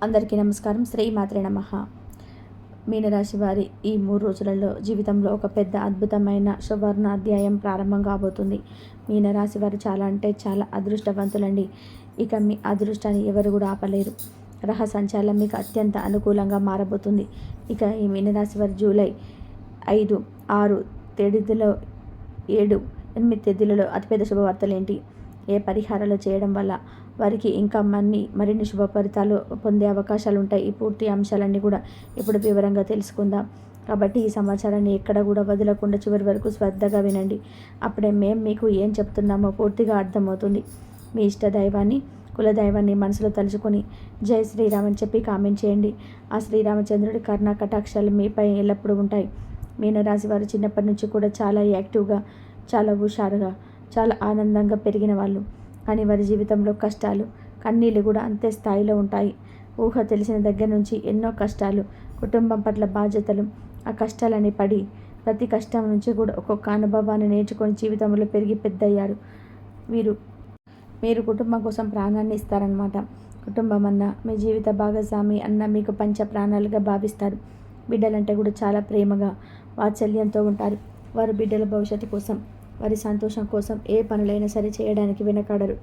అందరికీ నమస్కారం. శ్రీమాత్రే నమః. మీనరాశి వారి ఈ 3 రోజులలో జీవితంలో ఒక పెద్ద అద్భుతమైన సువర్ణ అధ్యాయం ప్రారంభం కాబోతుంది. మీనరాశి వారు చాలా అంటే చాలా అదృష్టవంతులండి. ఇక మీ అదృష్టాన్ని ఎవరు కూడా ఆపలేరు. గ్రహ సంచారం మీకు అత్యంత అనుకూలంగా మారబోతుంది. ఇక ఈ మీనరాశి వారి జూలై 5, 6 తేదీలలో 7, 8 తేదీలలో అతిపెద్ద శుభవార్తలు ఏంటి, ఏ పరిహారాలు చేయడం వల్ల వారికి ఇంకా మరిన్ని శుభ ఫలితాలు పొందే అవకాశాలు ఉంటాయి. ఈ పూర్తి అంశాలన్నీ కూడా ఇప్పుడు వివరంగా తెలుసుకుందాం. కాబట్టి ఈ సమాచారాన్ని ఎక్కడ కూడా వదలకుండా చివరి వరకు శ్రద్ధగా వినండి. అప్పుడే మేము మీకు ఏం చెప్తున్నామో పూర్తిగా అర్థమవుతుంది. మీ ఇష్ట దైవాన్ని, కులదైవాన్ని మనసులో తలుచుకొని జై శ్రీరామ్ అని చెప్పి కామెంట్ చేయండి. ఆ శ్రీరామచంద్రుడి కరుణా కటాక్షాలు మీపై ఎల్లప్పుడూ ఉంటాయి. మీనరాశి వారు చిన్నప్పటి నుంచి కూడా చాలా యాక్టివ్గా, చాలా హుషారుగా, చాలా ఆనందంగా పెరిగిన వాళ్ళు. కానీ వారి జీవితంలో కష్టాలు, కన్నీళ్ళు కూడా అంతే స్థాయిలో ఉంటాయి. ఊహ తెలిసిన దగ్గర నుంచి ఎన్నో కష్టాలు, కుటుంబం పట్ల బాధ్యతలు, ఆ కష్టాలని పడి ప్రతి కష్టం నుంచి కూడా ఒక్కొక్క అనుభవాన్ని నేర్చుకొని జీవితంలో పెరిగి పెద్దయ్యారు. మీరు కుటుంబం కోసం ప్రాణాన్ని ఇస్తారనమాట. కుటుంబం అన్న, మీ జీవిత భాగస్వామి అన్న మీకు పంచ ప్రాణాలుగా భావిస్తారు. బిడ్డలంటే కూడా చాలా ప్రేమగా, వాత్సల్యంతో ఉంటారు. వారు బిడ్డల భవిష్యత్తు కోసం, వారి సంతోషం కోసం ఏ పనులైనా సరే చేయడానికి వెనకాడరు.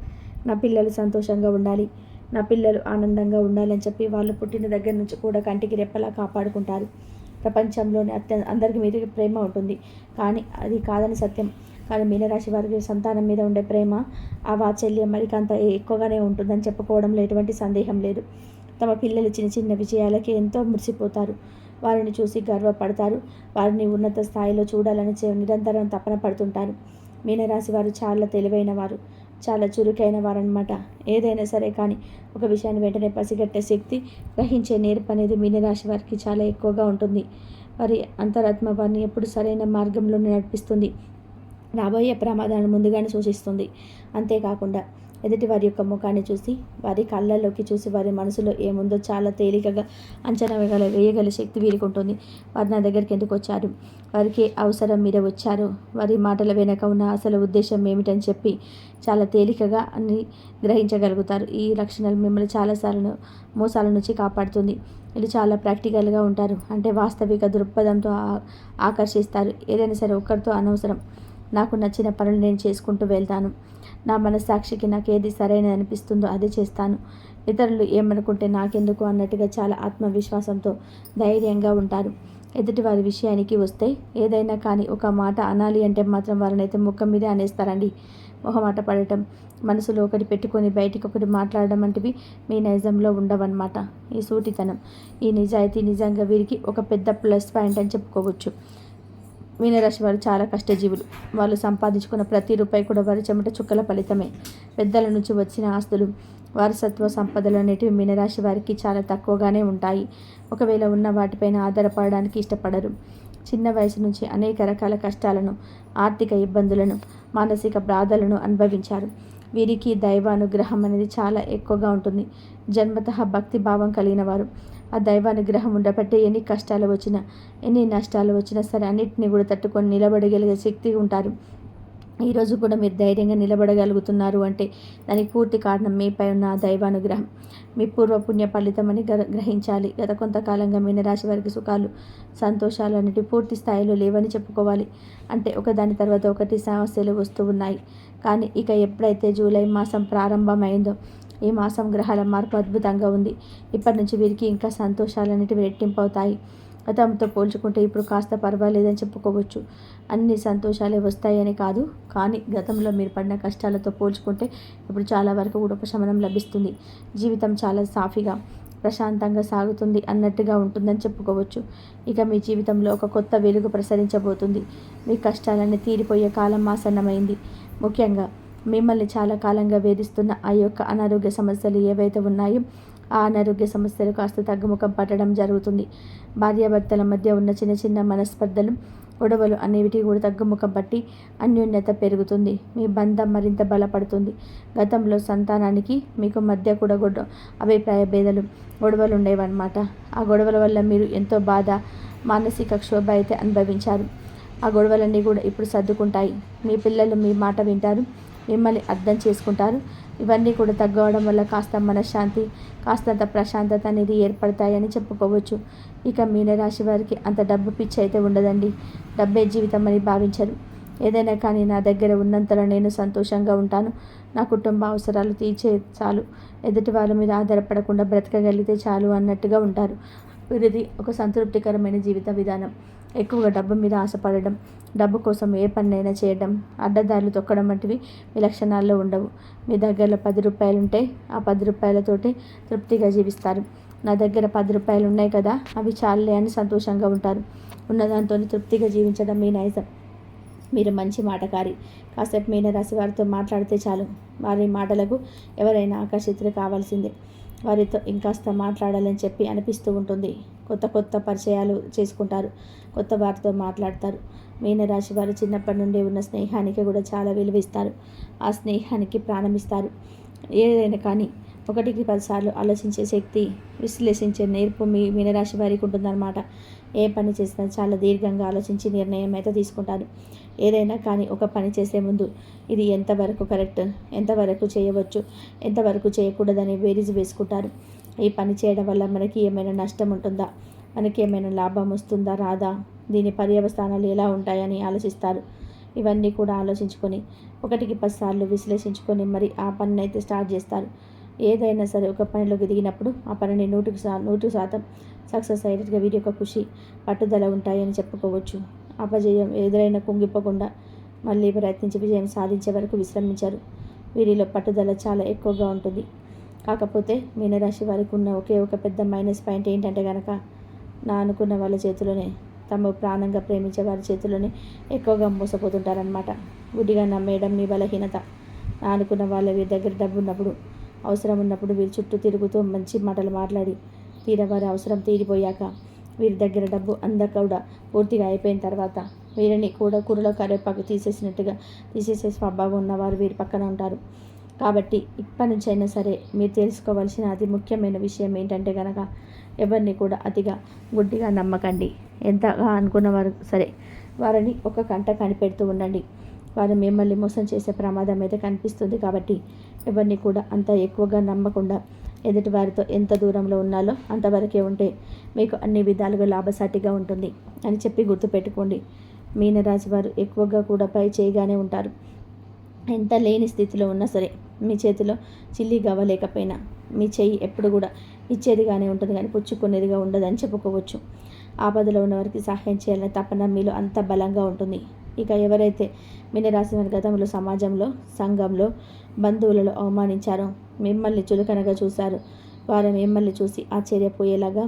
నా పిల్లలు సంతోషంగా ఉండాలి, నా పిల్లలు ఆనందంగా ఉండాలని చెప్పి వాళ్ళు పుట్టిన దగ్గర నుంచి కూడా కంటికి రెప్పలా కాపాడుకుంటారు. ప్రపంచంలోనే అందరికీ మీద ప్రేమ ఉంటుంది, కానీ అది కాదని సత్యం. కానీ మీనరాశి వారికి సంతానం మీద ఉండే ప్రేమ, ఆ వాత్సల్యం మరికంత ఎక్కువగానే ఉంటుందని చెప్పుకోవడంలో ఎటువంటి సందేహం లేదు. తమ పిల్లలు చిన్న చిన్న విజయాలకి ఎంతో మురిసిపోతారు. వారిని చూసి గర్వపడతారు. వారిని ఉన్నత స్థాయిలో చూడాలని నిరంతరం తపన పడుతుంటారు. మీనరాశి వారు చాలా తెలివైన వారు, చాలా చురుకైన వారనమాట. ఏదైనా సరే కానీ ఒక విషయాన్ని వెంటనే పసిగట్టే శక్తి, గ్రహించే నేర్పు అనేది మీనరాశి వారికి చాలా ఎక్కువగా ఉంటుంది. వారి అంతరాత్మ వారిని ఎప్పుడు సరైన మార్గంలోనే నడిపిస్తుంది. రాబోయే ప్రమాదాలను ముందుగానే సూచిస్తుంది. అంతేకాకుండా ఎదుటి వారి యొక్క ముఖాన్ని చూసి, వారి కళ్ళల్లోకి చూసి, వారి మనసులో ఏముందో చాలా తేలికగా అంచనా వేయగల శక్తి వీరికి ఉంటుంది. వారు నా దగ్గరికి ఎందుకు వచ్చారు, వారికి అవసరం మీద వచ్చారు, వారి మాటల వెనక ఉన్న అసలు ఉద్దేశం ఏమిటని చెప్పి చాలా తేలికగా అన్ని గ్రహించగలుగుతారు. ఈ లక్షణాలు మిమ్మల్ని చాలాసార్లు మోసాల నుంచి కాపాడుతుంది. వీళ్ళు చాలా ప్రాక్టికల్గా ఉంటారు. అంటే వాస్తవిక దృక్పథంతో ఆకర్షిస్తారు. ఏదైనా సరే ఒక్కరితో అనవసరం. నాకు నచ్చిన పనులు నేను చేసుకుంటూ వెళ్తాను. నా మనస్సాక్షికి నాకు ఏది సరైనది అనిపిస్తుందో అదే చేస్తాను. ఇతరులు ఏమనుకుంటే నాకెందుకు అన్నట్టుగా చాలా ఆత్మవిశ్వాసంతో, ధైర్యంగా ఉంటారు. ఎదుటి వారి విషయానికి వస్తే ఏదైనా కానీ ఒక మాట అనాలి అంటే మాత్రం వారినైతే ముఖం మీదే అనేస్తారండి. మొహమాట పడటం, మనసులో ఒకటి పెట్టుకొని బయటికి ఒకటి మాట్లాడడం వంటివి మీ నైజంలో ఉండవన్నమాట. ఈ సూటితనం, ఈ నిజాయితీ నిజంగా వీరికి ఒక పెద్ద ప్లస్ పాయింట్ అని చెప్పుకోవచ్చు. మీనరాశి వారు చాలా కష్టజీవులు. వాళ్ళు సంపాదించుకున్న ప్రతి రూపాయి కూడా వారి చెమట చుక్కల ఫలితమే. పెద్దల నుంచి వచ్చిన ఆస్తులు, వారసత్వ సంపదలు అనేటివి మీనరాశి వారికి చాలా తక్కువగానే ఉంటాయి. ఒకవేళ ఉన్న వాటిపైన ఆధారపడడానికి ఇష్టపడరు. చిన్న వయసు నుంచి అనేక రకాల కష్టాలను, ఆర్థిక ఇబ్బందులను, మానసిక బాధలను అనుభవించారు. వీరికి దైవానుగ్రహం అనేది చాలా ఎక్కువగా ఉంటుంది. జన్మతః భక్తి భావం కలిగిన వారు. ఆ దైవానుగ్రహం ఉండబట్టే ఎన్ని కష్టాలు వచ్చినా, ఎన్ని నష్టాలు వచ్చినా సరే అన్నిటిని కూడా తట్టుకొని నిలబడగలిగే శక్తి ఉంటారు. ఈరోజు కూడా మీరు ధైర్యంగా నిలబడగలుగుతున్నారు అంటే దానికి పూర్తి కారణం మీపై ఉన్న దైవానుగ్రహం, మీ పూర్వపుణ్య ఫలితమని గ్రహించాలి. గత కొంతకాలంగా మీనరాశి వారికి సుఖాలు, సంతోషాలు అనేవి పూర్తి స్థాయిలో లేవని చెప్పుకోవాలి. అంటే ఒకదాని తర్వాత ఒకటి సమస్యలు వస్తూ ఉన్నాయి. కానీ ఇక ఎప్పుడైతే జూలై మాసం ప్రారంభమైందో, ఈ మాసం గ్రహాల మార్పు అద్భుతంగా ఉంది. ఇప్పటి నుంచి వీరికి ఇంకా సంతోషాలు అనేటివి రెట్టింపు అవుతాయి. గతంతో పోల్చుకుంటే ఇప్పుడు కాస్త పర్వాలేదని చెప్పుకోవచ్చు. అన్ని సంతోషాలే వస్తాయని కాదు, కానీ గతంలో మీరు పడిన కష్టాలతో పోల్చుకుంటే ఇప్పుడు చాలా వరకు కూడా ఉపశమనం లభిస్తుంది. జీవితం చాలా సాఫీగా, ప్రశాంతంగా సాగుతుంది అన్నట్టుగా ఉంటుందని చెప్పుకోవచ్చు. ఇక మీ జీవితంలో ఒక కొత్త వెలుగు ప్రసరించబోతుంది. మీ కష్టాలన్నీ తీరిపోయే కాలం ఆసన్నమైంది. ముఖ్యంగా మిమ్మల్ని చాలా కాలంగా వేధిస్తున్న ఆ యొక్క అనారోగ్య సమస్యలు ఏవైతే ఉన్నాయో, ఆ అనారోగ్య సమస్యలు కాస్త తగ్గుముఖం పట్టడం జరుగుతుంది. భార్యాభర్తల మధ్య ఉన్న చిన్న చిన్న మనస్పర్ధలు, గొడవలు అనేవి కూడా తగ్గుముఖం పట్టి అన్యోన్యత పెరుగుతుంది. మీ బంధం మరింత బలపడుతుంది. గతంలో సంతానానికి మీకు మధ్య కూడా అభిప్రాయ భేదాలు, గొడవలు ఉండేవన్నమాట. ఆ గొడవల వల్ల మీరు ఎంతో బాధ, మానసిక క్షోభ అయితే అనుభవించారు. ఆ గొడవలన్నీ కూడా ఇప్పుడు సర్దుకుంటాయి. మీ పిల్లలు మీ మాట వింటారు, మిమ్మల్ని అర్థం చేసుకుంటారు. ఇవన్నీ కూడా తగ్గవడం వల్ల కాస్త మనశ్శాంతి, కాస్తంత ప్రశాంతత అనేది ఏర్పడతాయని చెప్పుకోవచ్చు. ఇక మీనరాశి వారికి అంత డబ్బు పిచ్చి అయితే ఉండదండి. డబ్బే జీవితం అని భావించరు. ఏదైనా కానీ నా దగ్గర ఉన్నంతలో నేను సంతోషంగా ఉంటాను, నా కుటుంబ అవసరాలు తీర్చే చాలు, ఎదుటి వాళ్ళ మీద ఆధారపడకుండా బ్రతకగలిగితే చాలు అన్నట్టుగా ఉంటారు. వీరిది ఒక సంతృప్తికరమైన జీవిత విధానం. ఎక్కువగా డబ్బు మీద ఆశపడడం, డబ్బు కోసం ఏ పనైనా చేయడం, అడ్డదారులు తొక్కడం వంటివి మీ లక్షణాల్లో ఉండవు. మీ దగ్గరలో 10 రూపాయలుంటే ఆ 10 రూపాయలతోటి తృప్తిగా జీవిస్తారు. నా దగ్గర 10 రూపాయలు ఉన్నాయి కదా, అవి చాలులే అని సంతోషంగా ఉంటారు. ఉన్నదాంతో తృప్తిగా జీవించడం మీ నైజం. మీరు మంచి మాటకారి. కాసేపు మీనరాశి వారితో మాట్లాడితే చాలు, వారి మాటలకు ఎవరైనా ఆకర్షితులు కావాల్సిందే. వారితో ఇంకాస్త మాట్లాడాలని చెప్పి అనిపిస్తూ ఉంటుంది. కొత్త కొత్త పరిచయాలు చేసుకుంటారు, కొత్త వారితో మాట్లాడతారు. మీనరాశి వారు చిన్నప్పటి నుండి ఉన్న స్నేహానికి కూడా చాలా విలువ ఇస్తారు. ఆ స్నేహానికి ప్రాణమిస్తారు. ఏదైనా కానీ 1కి 10 సార్లు ఆలోచించే శక్తి, విశ్లేషించే నేర్పు మీ మీనరాశి వారికి ఉంటుందన్నమాట. ఏ పని చేసినా చాలా దీర్ఘంగా ఆలోచించి నిర్ణయం అయితే తీసుకుంటారు. ఏదైనా కానీ ఒక పని చేసే ముందు ఇది ఎంతవరకు కరెక్ట్, ఎంతవరకు చేయవచ్చు, ఎంతవరకు చేయకూడదని బేరీజు వేసుకుంటారు. ఈ పని చేయడం వల్ల మనకి ఏమైనా నష్టం ఉంటుందా, మనకి ఏమైనా లాభం వస్తుందా రాదా, దీని పర్యవసానాలు ఎలా ఉంటాయని ఆలోచిస్తారు. ఇవన్నీ కూడా ఆలోచించుకొని 1కి 10 సార్లు విశ్లేషించుకొని మరి ఆ పనిని అయితే స్టార్ట్ చేస్తారు. ఏదైనా సరే ఒక పనిలోకి దిగినప్పుడు ఆ పనిని 100% సక్సెస్ అయ్యేటట్టుగా వీరి యొక్క కృషి, పట్టుదల ఉంటాయని చెప్పుకోవచ్చు. అపజయం ఎదురైనా కుంగిపోకుండా మళ్ళీ ప్రయత్నించి విజయం సాధించే వరకు విశ్రమించరు. వీరిలో పట్టుదల చాలా ఎక్కువగా ఉంటుంది. కాకపోతే మీనరాశి వారికి ఉన్న ఒకే ఒక పెద్ద మైనస్ పాయింట్ ఏంటంటే కనుక, నా అనుకున్న వాళ్ళ చేతిలోనే, తమ ప్రాణంగా ప్రేమించే వారి చేతిలోనే ఎక్కువగా మోసపోతుంటారనమాట. గుడ్డిగా నమ్మేయడం మీ బలహీనత. నా అనుకున్న వాళ్ళ వీరి దగ్గర డబ్బు ఉన్నప్పుడు, అవసరం ఉన్నప్పుడు వీరి చుట్టూ తిరుగుతూ మంచి మాటలు మాట్లాడి, వారి అవసరం తీరిపోయాక, వీరి దగ్గర డబ్బు అందక కూడా పూర్తిగా అయిపోయిన తర్వాత వీరిని కూడా కూరలో కరివేపాకు తీసేసే స్వభావం ఉన్నవారు వీరి పక్కన ఉంటారు. కాబట్టి ఇప్పటి నుంచి అయినా సరే మీరు తెలుసుకోవాల్సిన అతి ముఖ్యమైన విషయం ఏంటంటే కనుక, ఎవరిని కూడా అతిగా గుడ్డిగా నమ్మకండి. ఎంతగా అనుకున్నవారు సరే వారిని ఒక కంట కనిపెడుతూ ఉండండి. వారు మిమ్మల్ని మోసం చేసే ప్రమాదం అయితే కనిపిస్తుంది. కాబట్టి ఎవరిని కూడా అంత ఎక్కువగా నమ్మకుండా ఎదుటి వారితో ఎంత దూరంలో ఉన్నాలో అంతవరకే ఉంటే మీకు అన్ని విధాలుగా లాభసాటిగా ఉంటుంది అని చెప్పి గుర్తుపెట్టుకోండి. మీనరాశి వారు ఎక్కువగా కూడా పై చేయగానే ఉంటారు. ఎంత లేని స్థితిలో ఉన్నా సరే, మీ చేతిలో చిల్లి గవ్వలేకపోయినా మీ చెయ్యి ఎప్పుడు కూడా ఇచ్చేదిగానే ఉంటుంది, కానీ పుచ్చుకునేదిగా ఉండదని చెప్పుకోవచ్చు. ఆపదలో ఉన్నవారికి సహాయం చేయాలనే తపన మీలో అంత బలంగా ఉంటుంది. ఇక ఎవరైతే మీనరాశి వారి గతంలో సమాజంలో, సంఘంలో, బంధువులలో అవమానించారో, మిమ్మల్ని చులకనగా చూశారు, వారు మిమ్మల్ని చూసి ఆశ్చర్యపోయేలాగా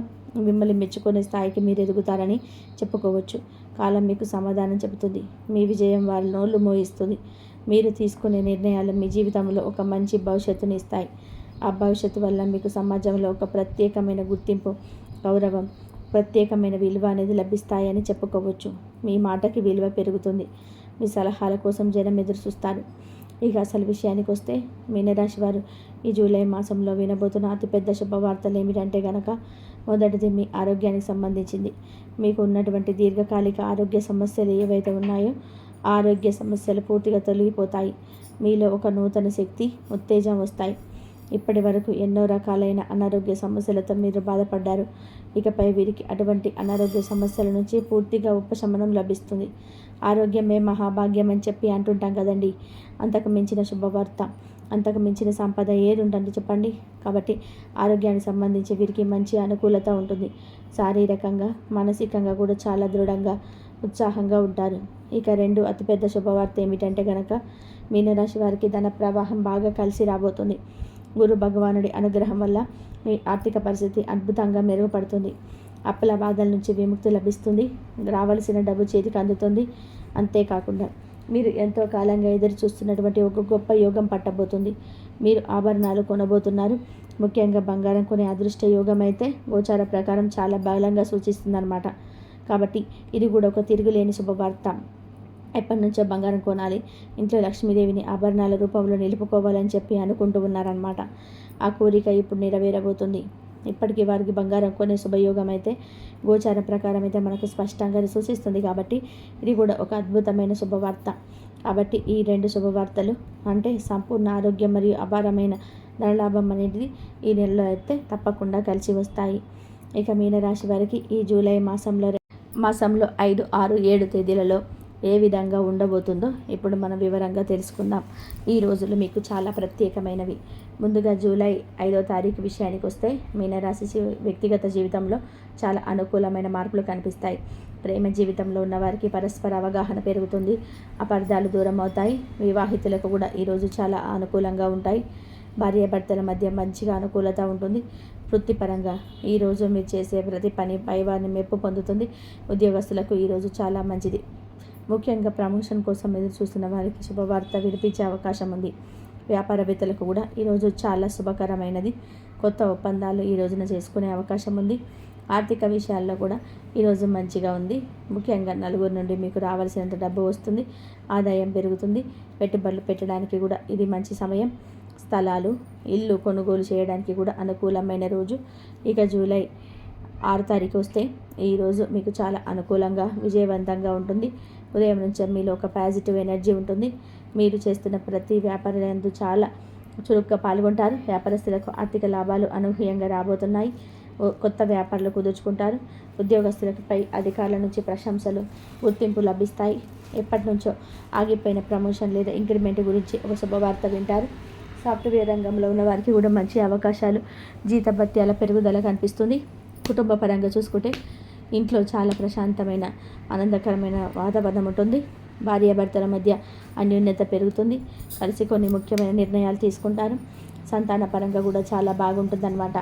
మిమ్మల్ని మెచ్చుకునే స్థాయికి మీరు ఎదుగుతారని చెప్పుకోవచ్చు. కాలం మీకు సమాధానం చెబుతుంది. మీ విజయం వారి నోళ్లు మోయిస్తుంది. మీరు తీసుకునే నిర్ణయాలు మీ జీవితంలో ఒక మంచి భవిష్యత్తుని ఇస్తాయి. ఆ భవిష్యత్తు వల్ల మీకు సమాజంలో ఒక ప్రత్యేకమైన గుర్తింపు, గౌరవం, ప్రత్యేకమైన విలువ అనేది లభిస్తాయని చెప్పుకోవచ్చు. మీ మాటకి విలువ పెరుగుతుంది. మీ సలహాల కోసం జనం ఎదురు చూస్తారు. ఇక అసలు విషయానికి వస్తే, మీనరాశి వారు ఈ జూలై మాసంలో వినబోతున్న అతిపెద్ద శుభవార్తలు ఏమిటంటే కనుక, మొదటిది మీ ఆరోగ్యానికి సంబంధించింది. మీకు ఉన్నటువంటి దీర్ఘకాలిక ఆరోగ్య సమస్యలు ఏవైతే ఉన్నాయో ఆ ఆరోగ్య సమస్యలు పూర్తిగా తొలగిపోతాయి. మీలో ఒక నూతన శక్తి, ఉత్తేజం వస్తాయి. ఇప్పటి వరకు ఎన్నో రకాలైన అనారోగ్య సమస్యలతో మీరు బాధపడ్డారు. ఇకపై వీరికి అటువంటి అనారోగ్య సమస్యల నుంచి పూర్తిగా ఉపశమనం లభిస్తుంది. ఆరోగ్యమే మహాభాగ్యం అని చెప్పి అంటుంటాం కదండి. అంతకు మించిన శుభవార్త, అంతకు మించిన సంపద ఏది ఉంటుంది చెప్పండి. కాబట్టి ఆరోగ్యానికి సంబంధించి వీరికి మంచి అనుకూలత ఉంటుంది. శారీరకంగా, మానసికంగా కూడా చాలా దృఢంగా, ఉత్సాహంగా ఉంటారు. ఇక రెండు అతిపెద్ద శుభవార్త ఏమిటంటే కనుక, మీనరాశి వారికి ధన ప్రవాహం బాగా కలిసి రాబోతుంది. గురు భగవానుడి అనుగ్రహం వల్ల మీ ఆర్థిక పరిస్థితి అద్భుతంగా మెరుగుపడుతుంది. అప్పుల బాధల నుంచి విముక్తి లభిస్తుంది. రావాల్సిన డబ్బు చేతికి అందుతుంది. అంతేకాకుండా మీరు ఎంతో కాలంగా ఎదురు చూస్తున్నటువంటి ఒక గొప్ప యోగం పట్టబోతుంది. మీరు ఆభరణాలు కొనబోతున్నారు. ముఖ్యంగా బంగారం కొనే అదృష్ట యోగం అయితే గోచార ప్రకారం చాలా బలంగా సూచిస్తుందన్నమాట. కాబట్టి ఇది కూడా ఒక తిరుగులేని శుభవార్త. ఎప్పటి నుంచో బంగారం కొనాలి, ఇంట్లో లక్ష్మీదేవిని ఆభరణాల రూపంలో నిలుపుకోవాలని చెప్పి అనుకుంటూ ఉన్నారనమాట. ఆ కోరిక ఇప్పుడు నెరవేరబోతుంది. ఇప్పటికీ వారికి బంగారం కొనే శుభయోగం అయితే గోచార ప్రకారం అయితే మనకు స్పష్టంగా సూచిస్తుంది. కాబట్టి ఇది కూడా ఒక అద్భుతమైన శుభవార్త. కాబట్టి ఈ 2 శుభవార్తలు అంటే సంపూర్ణ ఆరోగ్యం మరియు అపారమైన ధనలాభం అనేది ఈ నెలలో అయితే తప్పకుండా కలిసి వస్తాయి. ఇక మీనరాశి వారికి ఈ జూలై మాసంలో 5, 6, 7 తేదీలలో ఏ విధంగా ఉండబోతుందో ఇప్పుడు మనం వివరంగా తెలుసుకుందాం. ఈ రోజులు మీకు చాలా ప్రత్యేకమైనవి. ముందుగా జూలై 5వ తారీఖు విషయానికి వస్తే మీనరాశి వ్యక్తిగత జీవితంలో చాలా అనుకూలమైన మార్పులు కనిపిస్తాయి. ప్రేమ జీవితంలో ఉన్న వారికి పరస్పర అవగాహన పెరుగుతుంది. అపార్థాలు దూరం అవుతాయి. వివాహితులకు కూడా ఈరోజు చాలా అనుకూలంగా ఉంటాయి. భార్యాభర్తల మధ్య మంచిగా అనుకూలత ఉంటుంది. వృత్తిపరంగా ఈరోజు మీరు చేసే ప్రతి పని పైవారిని మెప్పు పొందుతుంది. ఉద్యోగస్తులకు ఈరోజు చాలా మంచిది. ముఖ్యంగా ప్రమోషన్ కోసం ఎదురు చూస్తున్న వారికి శుభవార్త వినిపించే అవకాశం ఉంది. వ్యాపారవేత్తలకు కూడా ఈరోజు చాలా శుభకరమైనది. కొత్త ఒప్పందాలు ఈ రోజున చేసుకునే అవకాశం ఉంది. ఆర్థిక విషయాల్లో కూడా ఈరోజు మంచిగా ఉంది. ముఖ్యంగా నలుగురు నుండి మీకు రావాల్సినంత డబ్బు వస్తుంది. ఆదాయం పెరుగుతుంది. పెట్టుబడులు పెట్టడానికి కూడా ఇది మంచి సమయం. స్థలాలు, ఇల్లు కొనుగోలు చేయడానికి కూడా అనుకూలమైన రోజు. ఇక జూలై 6 తారీఖు వస్తే ఈరోజు మీకు చాలా అనుకూలంగా విజయవంతంగా ఉంటుంది. ఉదయం నుంచే మీలో ఒక పాజిటివ్ ఎనర్జీ ఉంటుంది. మీరు చేస్తున్న ప్రతి వ్యాపారంలో చాలా చురుగ్గా పాల్గొంటారు. వ్యాపారస్తులకు ఆర్థిక లాభాలు అనూహ్యంగా రాబోతున్నాయి. కొత్త వ్యాపారాలు కుదుర్చుకుంటారు. ఉద్యోగస్తులకు పై అధికారుల నుంచి ప్రశంసలు, గుర్తింపు లభిస్తాయి. ఎప్పటి నుంచో ఆగిపోయిన ప్రమోషన్ లేదా ఇంక్రిమెంట్ గురించి ఒక శుభవార్త వింటారు. సాఫ్ట్వేర్ రంగంలో ఉన్న వారికి కూడా మంచి అవకాశాలు, జీతభత్యాల పెరుగుదల కనిపిస్తుంది. కుటుంబ పరంగా చూసుకుంటే ఇంట్లో చాలా ప్రశాంతమైన ఆనందకరమైన వాతావరణం ఉంటుంది. భార్యాభర్తల మధ్య అన్యోన్యత పెరుగుతుంది. కలిసి కొన్ని ముఖ్యమైన నిర్ణయాలు తీసుకుంటారు. సంతాన పరంగా కూడా చాలా బాగుంటుందన్నమాట.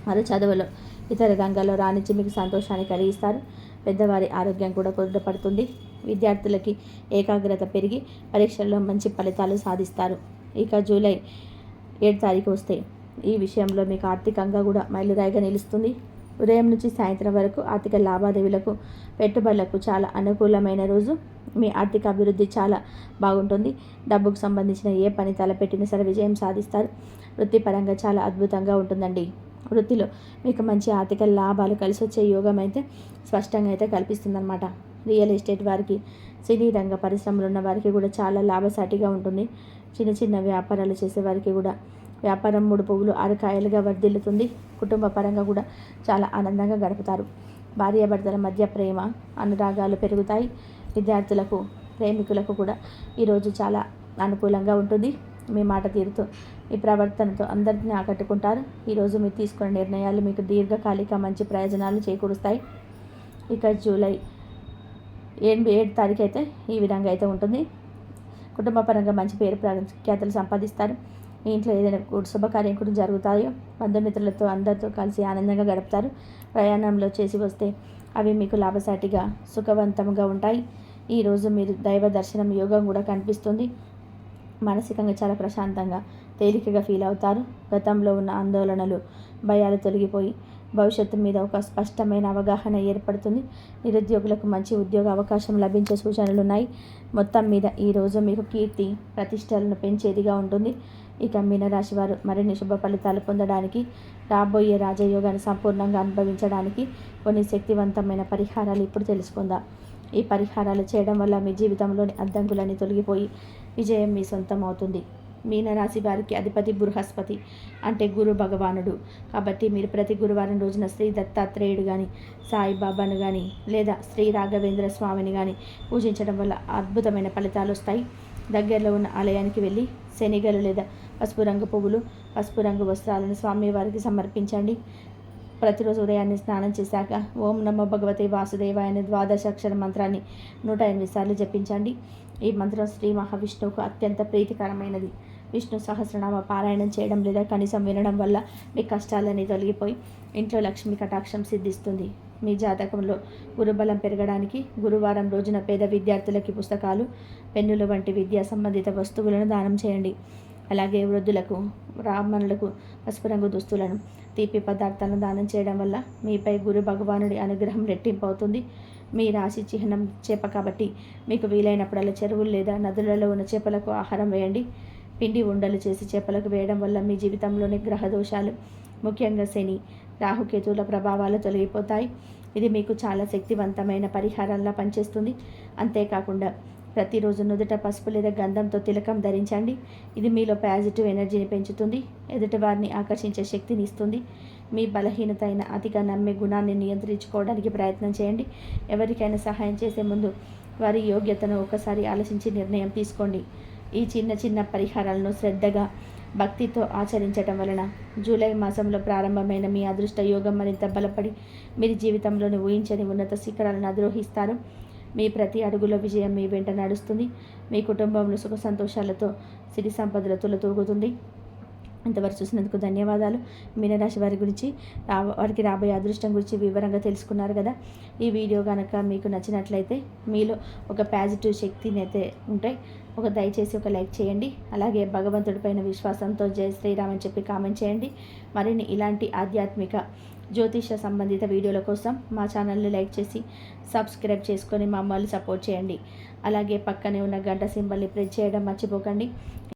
మరి చదువులో ఇతర రంగాల్లో రాణించి మీకు సంతోషాన్ని కలిగిస్తారు. పెద్దవారి ఆరోగ్యం కూడా కుదుటపడుతుంది. విద్యార్థులకి ఏకాగ్రత పెరిగి పరీక్షల్లో మంచి ఫలితాలు సాధిస్తారు. ఇక జూలై 7 తారీఖు వస్తే ఈ విషయంలో మీకు ఆర్థికంగా కూడా మైలురాయిగా నిలుస్తుంది. ఉదయం నుంచి సాయంత్రం వరకు ఆర్థిక లావాదేవీలకు, పెట్టుబడులకు చాలా అనుకూలమైన రోజు. మీ ఆర్థిక అభివృద్ధి చాలా బాగుంటుంది. డబ్బుకు సంబంధించిన ఏ పని తలపెట్టినా సరే విజయం సాధిస్తారు. వృత్తిపరంగా చాలా అద్భుతంగా ఉంటుందండి. వృత్తిలో మీకు మంచి ఆర్థిక లాభాలు కలిసి వచ్చే యోగం అయితే స్పష్టంగా అయితే కల్పిస్తుందన్నమాట. రియల్ ఎస్టేట్ వారికి, సినీ రంగ పరిశ్రమలు ఉన్న వారికి కూడా చాలా లాభసాటిగా ఉంటుంది. చిన్న చిన్న వ్యాపారాలు చేసే వారికి కూడా వ్యాపారం 3 పువ్వులు 6 కాయలుగా వర్ధిల్లుతుంది. కుటుంబ పరంగా కూడా చాలా ఆనందంగా గడుపుతారు. భార్యాభర్తల మధ్య ప్రేమ, అనురాగాలు పెరుగుతాయి. విద్యార్థులకు, ప్రేమికులకు కూడా ఈరోజు చాలా అనుకూలంగా ఉంటుంది. మీ మాట తీరుతో, మీ ప్రవర్తనతో అందరినీ ఆకట్టుకుంటారు. ఈరోజు మీరు తీసుకునే నిర్ణయాలు మీకు దీర్ఘకాలిక మంచి ప్రయోజనాలు చేకూరుస్తాయి. ఇక జూలై 7 తారీఖు అయితే ఈ విధంగా అయితే ఉంటుంది. కుటుంబ పరంగా మంచి పేరు ప్రఖ్యాతలు సంపాదిస్తారు. మీ ఇంట్లో ఏదైనా శుభకార్యం కూడా జరుగుతాయో, బంధుమిత్రులతో అందరితో కలిసి ఆనందంగా గడుపుతారు. ప్రయాణంలో చేసి వస్తే అవి మీకు లాభసాటిగా, సుఖవంతంగా ఉంటాయి. ఈరోజు మీరు దైవ దర్శనం యోగం కూడా కనిపిస్తుంది. మానసికంగా చాలా ప్రశాంతంగా, తేలికగా ఫీల్ అవుతారు. గతంలో ఉన్న ఆందోళనలు, భయాలు తొలగిపోయి భవిష్యత్తు మీద ఒక స్పష్టమైన అవగాహన ఏర్పడుతుంది. నిరుద్యోగులకు మంచి ఉద్యోగ అవకాశం లభించే సూచనలు ఉన్నాయి. మొత్తం మీద ఈరోజు మీకు కీర్తి, ప్రతిష్టలను పెంచేదిగా ఉంటుంది. ఇక మీనరాశి వారు మరిన్ని శుభ ఫలితాలు పొందడానికి, రాబోయే రాజయోగాన్ని సంపూర్ణంగా అనుభవించడానికి కొన్ని శక్తివంతమైన పరిహారాలు ఇప్పుడు తెలుసుకుందాం. ఈ పరిహారాలు చేయడం వల్ల మీ జీవితంలోని అడ్డంకులన్నీ తొలగిపోయి విజయం మీ సొంతం అవుతుంది. మీనరాశి వారికి అధిపతి బృహస్పతి అంటే గురు భగవానుడు. కాబట్టి మీరు ప్రతి గురువారం రోజున శ్రీ దత్తాత్రేయుడు కానీ, సాయిబాబాను కానీ లేదా శ్రీ రాఘవేంద్ర స్వామిని కానీ పూజించడం వల్ల అద్భుతమైన ఫలితాలు వస్తాయి. దగ్గరలో ఉన్న ఆలయానికి వెళ్ళి శనిగలు లేదా పసుపు రంగు పువ్వులు, పసుపు రంగు వస్త్రాలను స్వామివారికి సమర్పించండి. ప్రతిరోజు ఉదయాన్నే స్నానం చేశాక ఓం నమో భగవతే వాసుదేవాయ అనే 12 అక్షర మంత్రాన్ని 108 సార్లు జపించండి. ఈ మంత్రం శ్రీ మహావిష్ణువుకు అత్యంత ప్రీతికరమైనది. విష్ణు సహస్రనామ పారాయణం చేయడం లేదా కనీసం వినడం వల్ల మీ కష్టాలన్నీ తొలగిపోయి ఇంట్లో లక్ష్మీ కటాక్షం సిద్ధిస్తుంది. మీ జాతకంలో గురుబలం పెరగడానికి గురువారం రోజున పేద విద్యార్థులకి పుస్తకాలు, పెన్నులు వంటి విద్యా సంబంధిత వస్తువులను దానం చేయండి. అలాగే వృద్ధులకు, బ్రాహ్మణులకు పసుపు రంగు దుస్తులను, తీపి పదార్థాలను దానం చేయడం వల్ల మీపై గురు భగవానుడి అనుగ్రహం రెట్టింపు అవుతుంది. మీ రాశి చిహ్నం చేప కాబట్టి మీకు వీలైనప్పుడల్లా చెరువులు లేదా నదులలో ఉన్న చేపలకు ఆహారం వేయండి. పిండి ఉండలు చేసి చేపలకు వేయడం వల్ల మీ జీవితంలోని గ్రహ దోషాలు, ముఖ్యంగా శని, రాహుకేతువుల ప్రభావాలు తొలగిపోతాయి. ఇది మీకు చాలా శక్తివంతమైన పరిహారంలా పనిచేస్తుంది. అంతేకాకుండా ప్రతిరోజు నుదుట పసుపు లేదా గంధంతో తిలకం ధరించండి. ఇది మీలో పాజిటివ్ ఎనర్జీని పెంచుతుంది, ఎదుటి వారిని ఆకర్షించే శక్తిని ఇస్తుంది. మీ బలహీనత అయిన అతిగా నమ్మే గుణాన్ని నియంత్రించుకోవడానికి ప్రయత్నం చేయండి. ఎవరికైనా సహాయం చేసే ముందు వారి యోగ్యతను ఒకసారి ఆలోచించి నిర్ణయం తీసుకోండి. ఈ చిన్న చిన్న పరిహారాలను శ్రద్ధగా భక్తితో ఆచరించటం వలన జూలై మాసంలో ప్రారంభమైన మీ అదృష్ట యోగం మరింత బలపడి మీరు జీవితంలోని ఊహించని ఉన్నత శిఖరాలను అధిరోహిస్తారు. మీ ప్రతి అడుగులో విజయం మీ వెంట నడుస్తుంది. మీ కుటుంబంలో సుఖ సంతోషాలతో సిరి సంపదల తులతూగుతుంది. ఇంతవరకు చూసినందుకు ధన్యవాదాలు. మీనరాశి వారి గురించి వారికి రాబోయే అదృష్టం గురించి వివరంగా తెలుసుకున్నారు కదా. ఈ వీడియో కనుక మీకు నచ్చినట్లయితే మీలో ఒక పాజిటివ్ శక్తిని అయితే ఉంటే దయచేసి ఒక లైక్ చేయండి. అలాగే భగవంతుడిపైన విశ్వాసంతో జై శ్రీరామ్ అని చెప్పి కామెంట్ చేయండి. మరిన్ని ఇలాంటి ఆధ్యాత్మిక జ్యోతిష సంబంధిత వీడియోల కోసం మా ఛానల్ని లైక్ చేసి సబ్స్క్రైబ్ చేసుకొని మమ్మల్ని సపోర్ట్ చేయండి. అలాగే పక్కనే ఉన్న గంట సింబల్ని ప్రెస్ చేయడం మర్చిపోకండి.